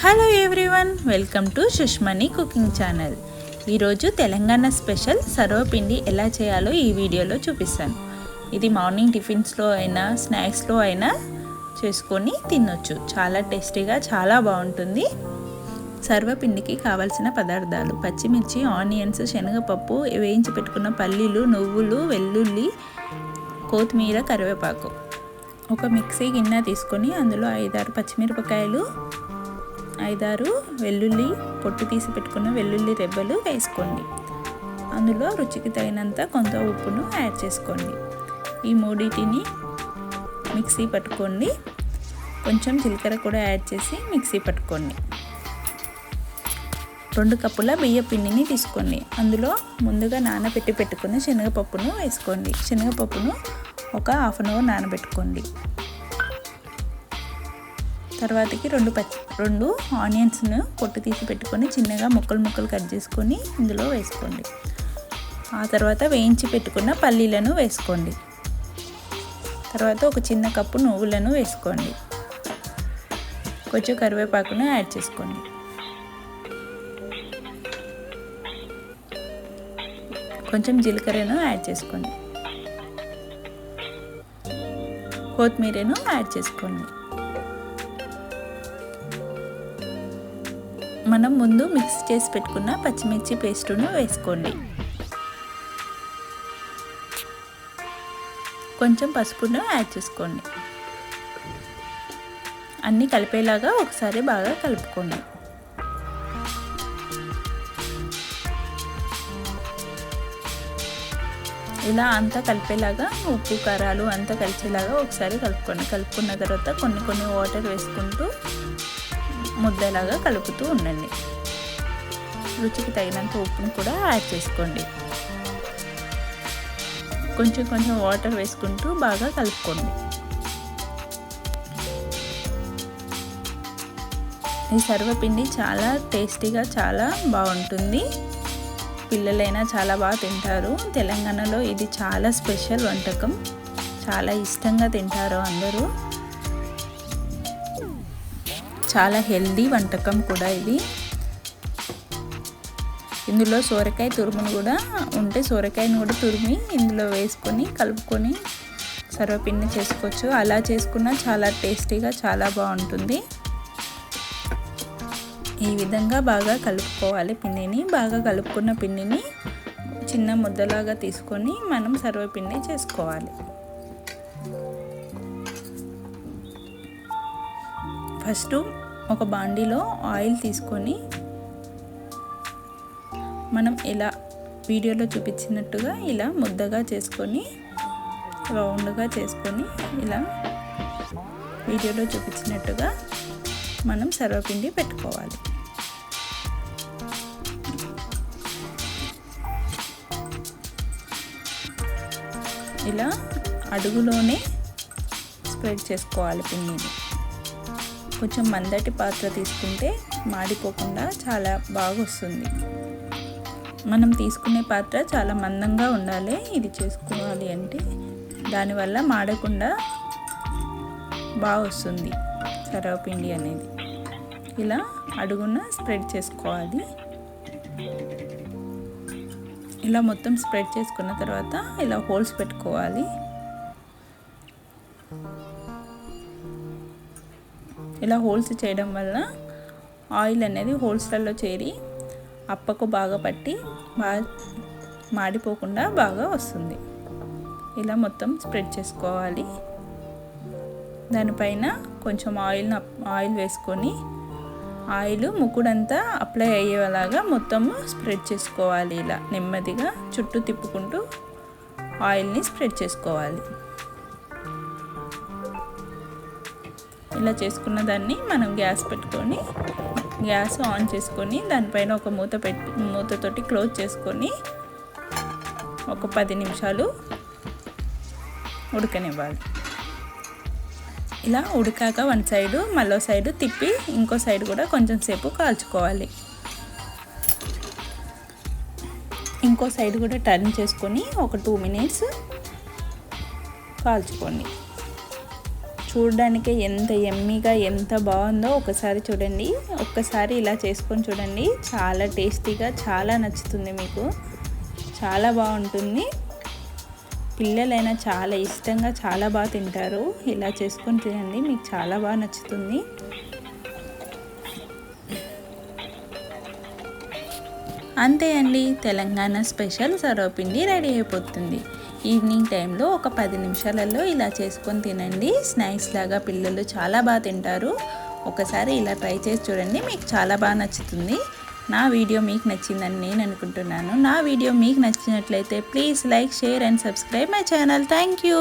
Hello everyone, welcome to Sushmani cooking channel. ఈరోజు Telangana special సర్వపిండి ఎలా చేయాలో ఈ వీడియోలో చూపిస్తాను. ఇది మార్నింగ్ టిఫిన్స్లో అయినా స్నాక్స్లో అయినా చేసుకొని తినొచ్చు. చాలా టేస్టీగా చాలా బాగుంటుంది. సర్వపిండికి కావాల్సిన పదార్థాలు: పచ్చిమిర్చి, ఆనియన్స్, శనగపప్పు, వేయించి పెట్టుకున్న పల్లీలు, నువ్వులు, వెల్లుల్లి, కొత్తిమీర, కరివేపాకు. ఒక మిక్సీ గిన్నె తీసుకొని అందులో 5-6 పచ్చిమిరపకాయలు, 5-6 వెల్లుల్లి పొట్టు తీసి పెట్టుకున్న వెల్లుల్లి రెబ్బలు వేసుకోండి. అందులో రుచికి తగినంత కొంత ఉప్పును యాడ్ చేసుకోండి. ఈ మూడింటిని మిక్సీ పట్టుకోండి. కొంచెం జీలకర్ర కూడా యాడ్ చేసి మిక్సీ పట్టుకోండి. 2 కప్పుల బియ్య పిండిని తీసుకోండి. అందులో ముందుగా నానబెట్టి పెట్టుకున్న శనగపప్పును వేసుకోండి. శనగపప్పును ఒక హాఫ్ అన్ అవర్ నానబెట్టుకోండి. తర్వాతకి 2 ఆనియన్స్ను పొట్టు తీసి పెట్టుకొని చిన్నగా ముక్కలు కట్ చేసుకొని ఇందులో వేసుకోండి. ఆ తర్వాత వేయించి పెట్టుకున్న పల్లీలను వేసుకోండి. తర్వాత ఒక చిన్న కప్పు నువ్వులను వేసుకోండి. కొంచెం కరివేపాకును యాడ్ చేసుకోండి. కొంచెం జీలకర్రను యాడ్ చేసుకోండి. కొత్తిమీరను యాడ్ చేసుకోండి. మనం ముందు మిక్స్ చేసి పెట్టుకున్న పచ్చిమిర్చి పేస్టును వేసుకోండి. కొంచెం పసుపును యాడ్ చేసుకోండి. అన్నీ కలిపేలాగా ఒకసారి బాగా కలుపుకోండి. ఇలా అంతా కలిపేలాగా ఉప్పు కారాలు అంతా కలిసేలాగా ఒకసారి కలుపుకోండి. కలుపుకున్న తర్వాత కొన్ని వాటర్ వేసుకుంటూ ముద్దలాగా కలుపుతూ ఉండండి. రుచికి తగినంత ఉప్పును కూడా యాడ్ చేసుకోండి. కొంచెం వాటర్ వేసుకుంటూ బాగా కలుపుకోండి. ఈ సర్వపిండి చాలా టేస్టీగా చాలా బాగుంటుంది. పిల్లలైనా చాలా బాగా తింటారు. తెలంగాణలో ఇది చాలా స్పెషల్ వంటకం. చాలా ఇష్టంగా తింటారు అందరూ. చాలా హెల్దీ వంటకం కూడా ఇది. ఇందులో సోరకాయ తురుమును కూడా ఉంటే సోరకాయను కూడా తురిమి ఇందులో వేసుకొని కలుపుకొని సర్వపిండి చేసుకోవచ్చు. అలా చేసుకున్నా చాలా టేస్టీగా చాలా బాగుంటుంది. ఈ విధంగా బాగా కలుపుకోవాలి పిండిని. బాగా కలుపుకున్న పిండిని చిన్న ముద్దలాగా తీసుకొని మనం సర్వపిండి చేసుకోవాలి. ఫస్ట్ ఒక బాండీలో ఆయిల్ తీసుకొని మనం ఇలా వీడియోలో చూపించినట్టుగా ఇలా ముద్దగా చేసుకొని రౌండ్గా చేసుకొని ఇలా వీడియోలో చూపించినట్టుగా మనం సర్వపిండి పెట్టుకోవాలి. ఇలా అడుగులోనే స్ప్రెడ్ చేసుకోవాలి పిండిని. కొంచెం మందటి పాత్ర తీసుకుంటే మాడిపోకుండా చాలా బాగా వస్తుంది. మనం తీసుకునే పాత్ర చాలా మందంగా ఉండాలి ఇది చేసుకోవాలి అంటే. దానివల్ల మాడకుండా బాగా వస్తుంది సర్వపిండి అనేది. ఇలా అడుగున స్ప్రెడ్ చేసుకోవాలి. ఇలా మొత్తం స్ప్రెడ్ చేసుకున్న తర్వాత ఇలా హోల్స్ పెట్టుకోవాలి. ఇలా హోల్స్ చేయడం వల్ల ఆయిల్ అనేది హోల్స్లలో చేరి అప్పకు బాగా పట్టి మాడిపోకుండా బాగా వస్తుంది. ఇలా మొత్తం స్ప్రెడ్ చేసుకోవాలి. దానిపైన కొంచెం ఆయిల్ వేసుకొని ఆయిల్ ముక్కుడంతా అప్లై అయ్యేలాగా మొత్తం స్ప్రెడ్ చేసుకోవాలి. ఇలా నెమ్మదిగా చుట్టూ తిప్పుకుంటూ ఆయిల్ని స్ప్రెడ్ చేసుకోవాలి. ఇలా చేసుకున్న దాన్ని మనం గ్యాస్ పెట్టుకొని గ్యాస్ ఆన్ చేసుకొని దానిపైన ఒక మూతతోటి క్లోజ్ చేసుకొని ఒక 10 నిమిషాలు ఉడకనివ్వాలి. ఇలా ఉడికాక వన్ సైడు మళ్ళీ సైడు తిప్పి ఇంకో సైడ్ కూడా కొంచెం సేపు కాల్చుకోవాలి. ఇంకో సైడ్ కూడా టర్న్ చేసుకొని ఒక 2 మినిట్స్ కాల్చుకోండి. చూడడానికే ఎంత యమ్మీగా ఎంత బాగుందో ఒకసారి చూడండి. ఒక్కసారి ఇలా చేసుకొని చూడండి, చాలా టేస్టీగా చాలా నచ్చుతుంది మీకు. చాలా బాగుంటుంది. పిల్లలైనా చాలా ఇష్టంగా చాలా బాగా తింటారు. ఇలా చేసుకొని తినండి, మీకు చాలా బాగా నచ్చుతుంది. అంతే అండి, తెలంగాణ స్పెషల్ సర్వపిండి రెడీ అయిపోతుంది. ఈవినింగ్ టైంలో ఒక 10 నిమిషాలలో ఇలా చేసుకొని తినండి. స్నాక్స్ లాగా పిల్లలు చాలా బాగా తింటారు. ఒకసారి ఇలా ట్రై చేసి చూడండి, మీకు చాలా బాగా నచ్చుతుంది. నా వీడియో మీకు నచ్చిందని నేను అనుకుంటున్నాను. నా వీడియో మీకు నచ్చినట్లయితే please like, share and subscribe my channel. Thank you.